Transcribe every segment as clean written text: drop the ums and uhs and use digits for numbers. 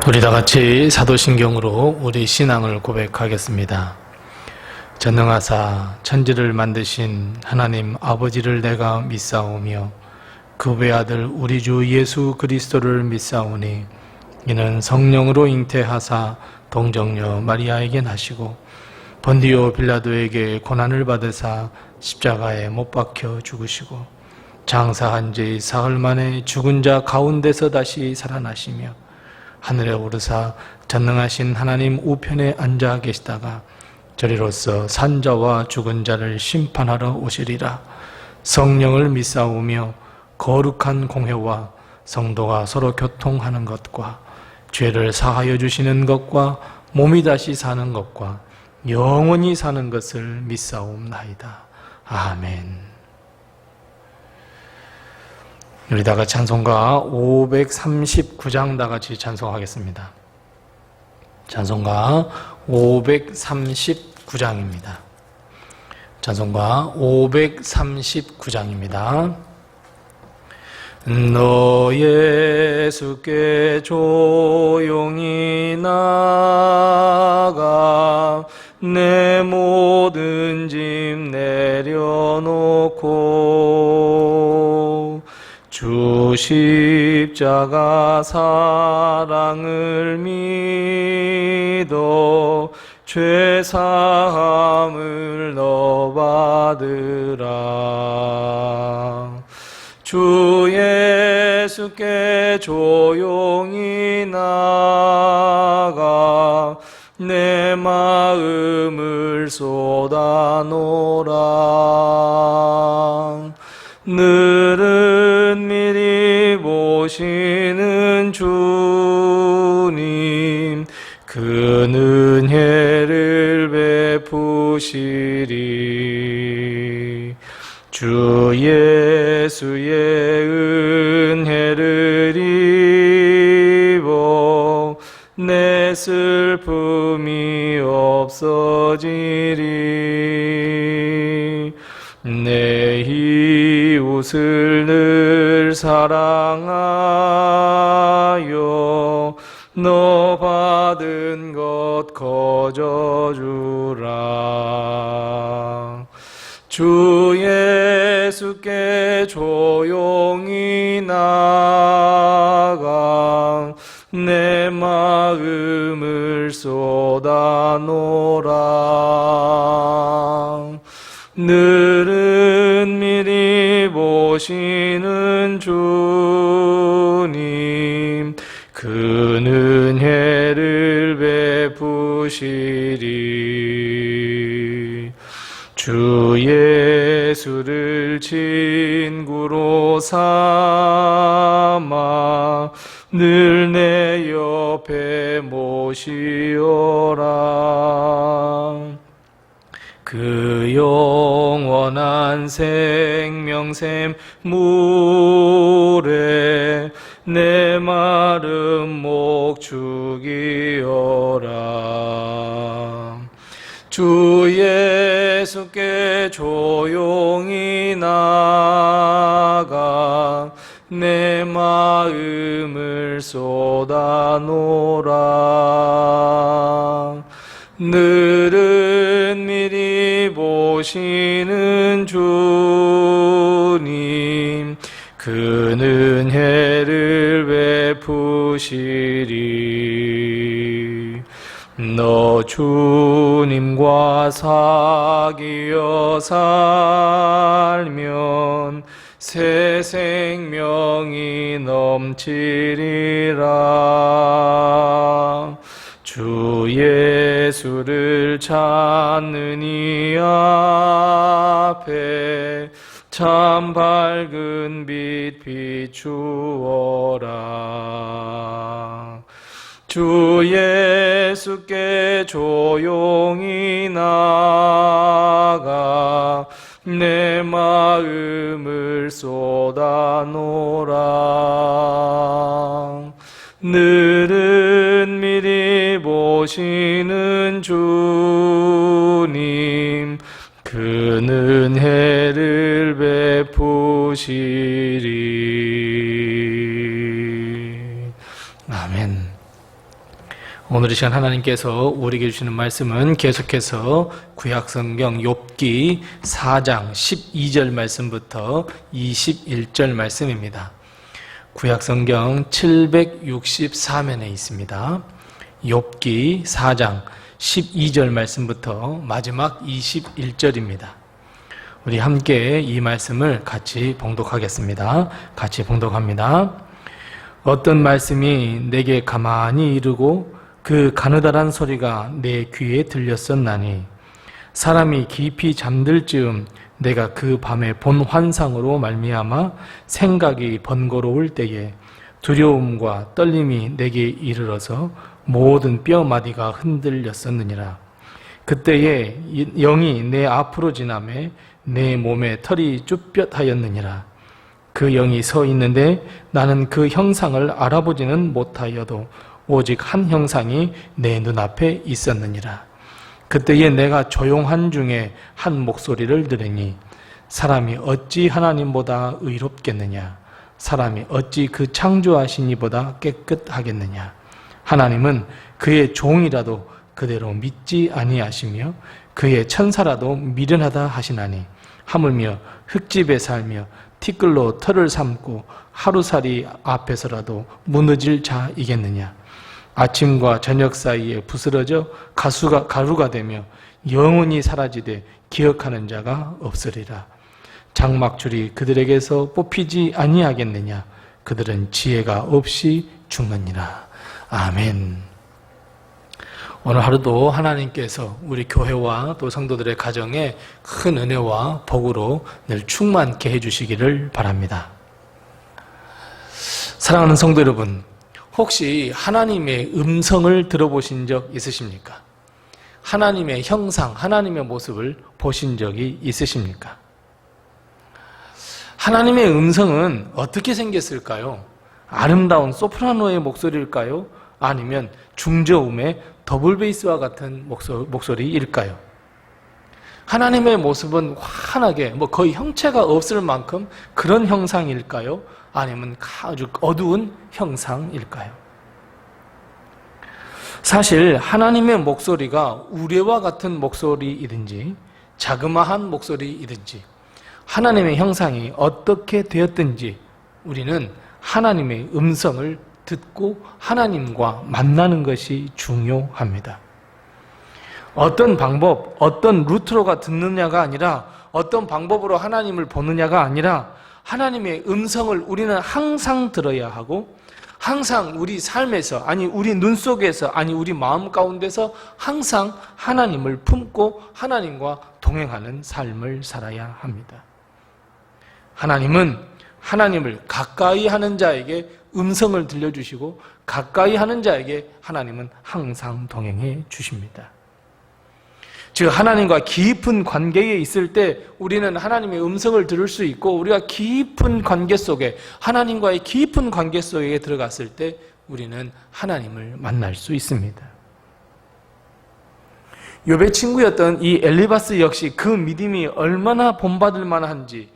우리 다 같이 사도신경으로 우리 신앙을 고백하겠습니다. 전능하사 천지를 만드신 하나님 아버지를 내가 믿사오며 그 외아들 우리 주 예수 그리스도를 믿사오니 이는 성령으로 잉태하사 동정녀 마리아에게 나시고 본디오 빌라도에게 고난을 받으사 십자가에 못 박혀 죽으시고 장사한 지 사흘 만에 죽은 자 가운데서 다시 살아나시며 하늘에 오르사 전능하신 하나님 우편에 앉아 계시다가 저리로서 산자와 죽은 자를 심판하러 오시리라. 성령을 믿사오며 거룩한 공회와 성도가 서로 교통하는 것과 죄를 사하여 주시는 것과 몸이 다시 사는 것과 영원히 사는 것을 믿사옵나이다. 아멘. 우리 다 같이 찬송가 539장 다 같이 찬송하겠습니다. 찬송가 539장입니다. 찬송가 539장입니다. 너 예수께 조용히 나가 내 모든 짐 내려놓고 주 십자가 사랑을 믿어 죄 사함을 너 받으라. 주 예수께 조용히 나가 내 마음을 쏟아놓으라. 늘은 미리 보시는 주님 그 은혜를 베푸시리. 주 예수의 은혜를 입어 내 슬픔이 없어지리. 내 이웃을 늘 사랑하여 너 받은 것 거저주라. 주 예수께 조용히 나가 내 마음을 쏟아놓으라. 늘은 미리 보시는 주님 그 은혜를 베푸시리. 주 예수를 친구로 삼아 늘 내 옆에 모시어라. 그 영원한 생명샘 물에 내 마른 목 죽이어라. 주 예수께 조용히 나가 내 마음을 쏟아놓으라. 늘은 미리 보시는 주님 그 은혜를 베푸시리. 너 주님과 사귀어 살면 새 생명이 넘치리라. 주 예수를 찾는 이 앞에 참 밝은 빛 비추어라. 주 예수께 조용히 나가 내 마음을 쏟아놓으라. 늘은 미리 보시는 주님 그 은혜를 베푸시리. 아멘. 오늘 이 시간 하나님께서 우리에게 주시는 말씀은 계속해서 구약성경 욥기 4장 12절 말씀부터 21절 말씀입니다. 구약성경 764면에 있습니다. 욥기 4장 12절 말씀부터 마지막 21절입니다. 우리 함께 이 말씀을 같이 봉독하겠습니다. 같이 봉독합니다. 어떤 말씀이 내게 가만히 이르고 그 가느다란 소리가 내 귀에 들렸었나니 사람이 깊이 잠들 즈음 내가 그 밤에 본 환상으로 말미암아 생각이 번거로울 때에 두려움과 떨림이 내게 이르러서 모든 뼈마디가 흔들렸었느니라. 그때에 영이 내 앞으로 지나매 내 몸에 털이 쭈뼛하였느니라. 그 영이 서 있는데 나는 그 형상을 알아보지는 못하여도 오직 한 형상이 내 눈앞에 있었느니라. 그때에 내가 조용한 중에 한 목소리를 들으니 사람이 어찌 하나님보다 의롭겠느냐? 사람이 어찌 그 창조하신 이보다 깨끗하겠느냐? 하나님은 그의 종이라도 그대로 믿지 아니하시며 그의 천사라도 미련하다 하시나니 하물며 흙집에 살며 티끌로 털을 삼고 하루살이 앞에서라도 무너질 자이겠느냐? 아침과 저녁 사이에 부스러져 가루가 되며 영원히 사라지되 기억하는 자가 없으리라. 장막줄이 그들에게서 뽑히지 아니하겠느냐? 그들은 지혜가 없이 죽느니라. 아멘. 오늘 하루도 하나님께서 우리 교회와 또 성도들의 가정에 큰 은혜와 복으로 늘 충만케 해주시기를 바랍니다. 사랑하는 성도 여러분, 혹시 하나님의 음성을 들어보신 적 있으십니까? 하나님의 형상, 하나님의 모습을 보신 적이 있으십니까? 하나님의 음성은 어떻게 생겼을까요? 아름다운 소프라노의 목소리일까요? 아니면 중저음의 더블 베이스와 같은 목소리일까요? 하나님의 모습은 환하게 거의 형체가 없을 만큼 그런 형상일까요? 아니면 아주 어두운 형상일까요? 사실 하나님의 목소리가 우레와 같은 목소리이든지 자그마한 목소리이든지 하나님의 형상이 어떻게 되었든지 우리는 하나님의 음성을 듣고 하나님과 만나는 것이 중요합니다. 어떤 방법, 어떤 루트로가 듣느냐가 아니라 어떤 방법으로 하나님을 보느냐가 아니라 하나님의 음성을 우리는 항상 들어야 하고 항상 우리 삶에서 아니 우리 눈 속에서 아니 우리 마음 가운데서 항상 하나님을 품고 하나님과 동행하는 삶을 살아야 합니다. 하나님은 하나님을 가까이 하는 자에게 음성을 들려주시고 가까이 하는 자에게 하나님은 항상 동행해 주십니다. 즉 하나님과 깊은 관계에 있을 때 우리는 하나님의 음성을 들을 수 있고 우리가 깊은 관계 속에 하나님과의 깊은 관계 속에 들어갔을 때 우리는 하나님을 만날 수 있습니다. 욥의 친구였던 이 엘리바스 역시 그 믿음이 얼마나 본받을 만한지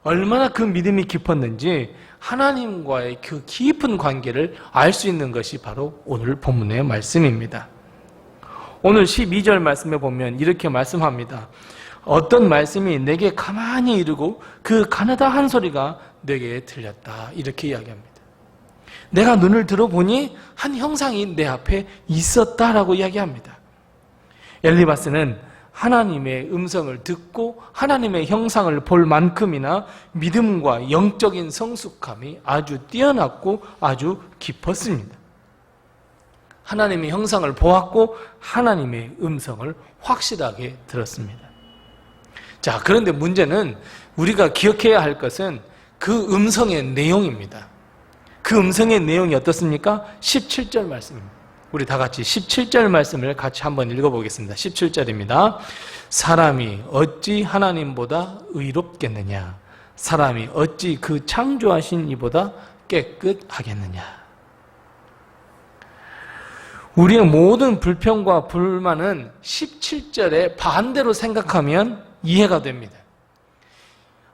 얼마나 그 믿음이 깊었는지 하나님과의 그 깊은 관계를 알 수 있는 것이 바로 오늘 본문의 말씀입니다. 오늘 12절 말씀에 보면 이렇게 말씀합니다. 어떤 말씀이 내게 가만히 이르고 그 가느다한 소리가 내게 들렸다. 이렇게 이야기합니다. 내가 눈을 들어보니 한 형상이 내 앞에 있었다라고 이야기합니다. 엘리바스는 하나님의 음성을 듣고 하나님의 형상을 볼 만큼이나 믿음과 영적인 성숙함이 아주 뛰어났고 아주 깊었습니다. 하나님의 형상을 보았고 하나님의 음성을 확실하게 들었습니다. 자, 그런데 문제는 우리가 기억해야 할 것은 그 음성의 내용입니다. 그 음성의 내용이 어떻습니까? 17절 말씀입니다. 우리 다 같이 17절 말씀을 같이 한번 읽어보겠습니다. 17절입니다. 사람이 어찌 하나님보다 의롭겠느냐? 사람이 어찌 그 창조하신 이보다 깨끗하겠느냐? 우리의 모든 불평과 불만은 17절에 반대로 생각하면 이해가 됩니다.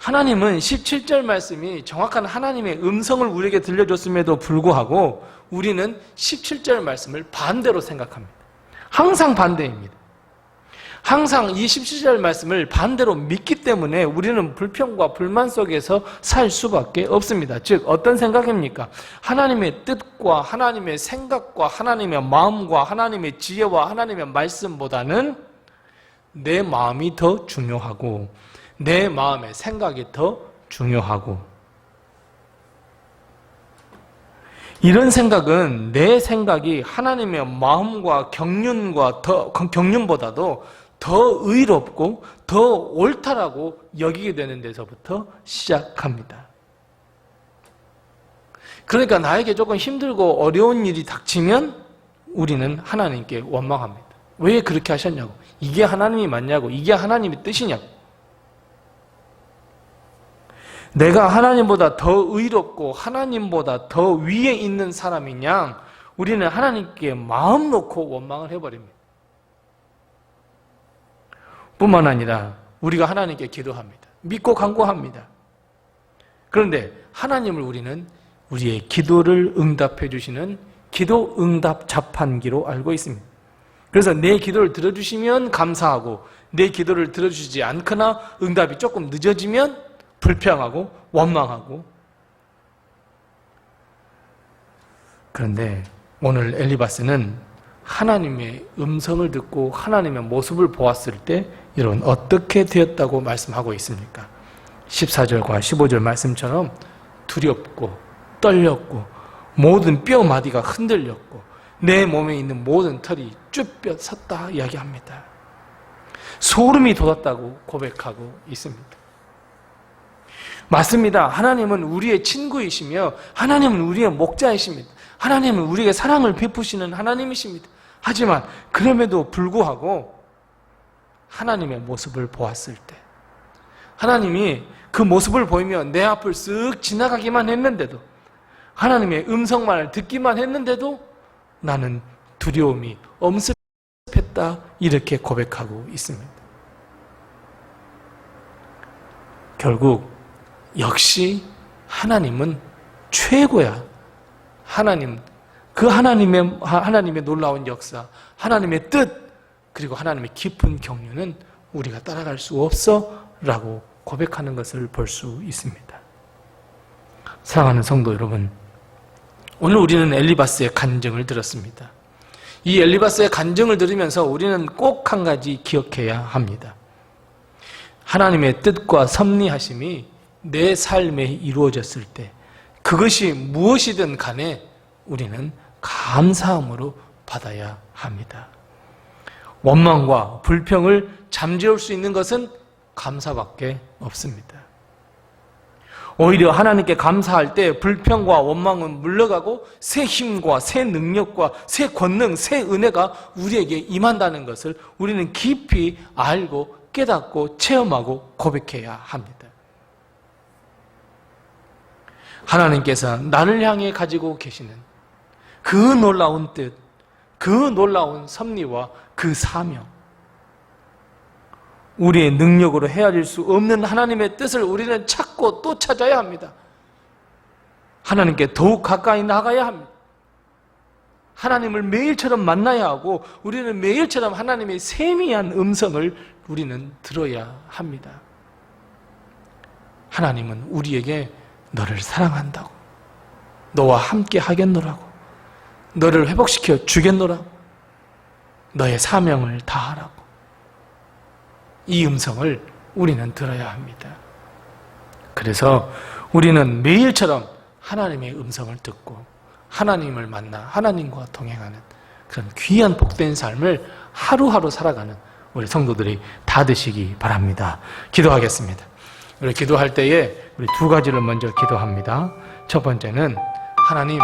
하나님은 17절 말씀이 정확한 하나님의 음성을 우리에게 들려줬음에도 불구하고 우리는 17절 말씀을 반대로 생각합니다. 항상 반대입니다. 항상 이 17절 말씀을 반대로 믿기 때문에 우리는 불평과 불만 속에서 살 수밖에 없습니다. 즉 어떤 생각입니까? 하나님의 뜻과 하나님의 생각과 하나님의 마음과 하나님의 지혜와 하나님의 말씀보다는 내 마음이 더 중요하고 내 마음의 생각이 더 중요하고, 이런 생각은 내 생각이 하나님의 마음과 경륜보다도 더 의롭고 더 옳다라고 여기게 되는 데서부터 시작합니다. 그러니까 나에게 조금 힘들고 어려운 일이 닥치면 우리는 하나님께 원망합니다. 왜 그렇게 하셨냐고, 이게 하나님이 맞냐고, 이게 하나님의 뜻이냐고. 내가 하나님보다 더 의롭고 하나님보다 더 위에 있는 사람이냐, 우리는 하나님께 마음 놓고 원망을 해버립니다. 뿐만 아니라 우리가 하나님께 기도합니다. 믿고 간구합니다. 그런데 하나님을 우리는 우리의 기도를 응답해 주시는 기도 응답 자판기로 알고 있습니다. 그래서 내 기도를 들어주시면 감사하고, 내 기도를 들어주시지 않거나 응답이 조금 늦어지면 불평하고 원망하고. 그런데 오늘 엘리바스는 하나님의 음성을 듣고 하나님의 모습을 보았을 때 여러분 어떻게 되었다고 말씀하고 있습니까? 14절과 15절 말씀처럼 두렵고 떨렸고 모든 뼈마디가 흔들렸고 내 몸에 있는 모든 털이 쭈뼛 섰다 이야기합니다. 소름이 돋았다고 고백하고 있습니다. 맞습니다. 하나님은 우리의 친구이시며 하나님은 우리의 목자이십니다. 하나님은 우리에게 사랑을 베푸시는 하나님이십니다. 하지만 그럼에도 불구하고 하나님의 모습을 보았을 때, 하나님이 그 모습을 보이며 내 앞을 쓱 지나가기만 했는데도, 하나님의 음성만을 듣기만 했는데도 나는 두려움이 엄습했다 이렇게 고백하고 있습니다. 결국 역시 하나님은 최고야. 하나님의 놀라운 역사, 하나님의 뜻, 그리고 하나님의 깊은 경륜은 우리가 따라갈 수 없어 라고 고백하는 것을 볼 수 있습니다. 사랑하는 성도 여러분, 오늘 우리는 엘리바스의 간증을 들었습니다. 이 엘리바스의 간증을 들으면서 우리는 꼭 한 가지 기억해야 합니다. 하나님의 뜻과 섭리하심이 내 삶에 이루어졌을 때 그것이 무엇이든 간에 우리는 감사함으로 받아야 합니다. 원망과 불평을 잠재울 수 있는 것은 감사밖에 없습니다. 오히려 하나님께 감사할 때 불평과 원망은 물러가고 새 힘과 새 능력과 새 권능, 새 은혜가 우리에게 임한다는 것을 우리는 깊이 알고 깨닫고 체험하고 고백해야 합니다. 하나님께서 나를 향해 가지고 계시는 그 놀라운 뜻, 그 놀라운 섭리와 그 사명, 우리의 능력으로 헤아릴 수 없는 하나님의 뜻을 우리는 찾고 또 찾아야 합니다. 하나님께 더욱 가까이 나가야 합니다. 하나님을 매일처럼 만나야 하고 우리는 매일처럼 하나님의 세미한 음성을 우리는 들어야 합니다. 하나님은 우리에게 너를 사랑한다고, 너와 함께 하겠노라고, 너를 회복시켜 주겠노라고, 너의 사명을 다하라고, 이 음성을 우리는 들어야 합니다. 그래서 우리는 매일처럼 하나님의 음성을 듣고 하나님을 만나 하나님과 동행하는 그런 귀한 복된 삶을 하루하루 살아가는 우리 성도들이 다 되시기 바랍니다. 기도하겠습니다. 우리 기도할 때에 우리 두 가지를 먼저 기도합니다. 첫 번째는 하나님,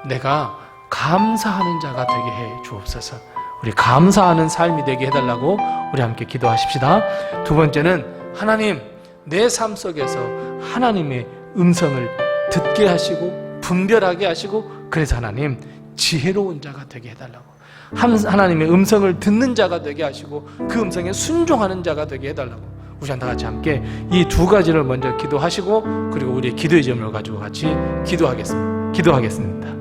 내가 감사하는 자가 되게 해 주옵소서. 우리 감사하는 삶이 되게 해달라고 우리 함께 기도하십시다. 두 번째는 하나님, 내 삶 속에서 하나님의 음성을 듣게 하시고 분별하게 하시고, 그래서 하나님 지혜로운 자가 되게 해달라고, 하나님의 음성을 듣는 자가 되게 하시고 그 음성에 순종하는 자가 되게 해달라고 우리 다 같이 함께 이 두 가지를 먼저 기도하시고 그리고 우리의 기도의 제목을 가지고 같이 기도하겠습니다.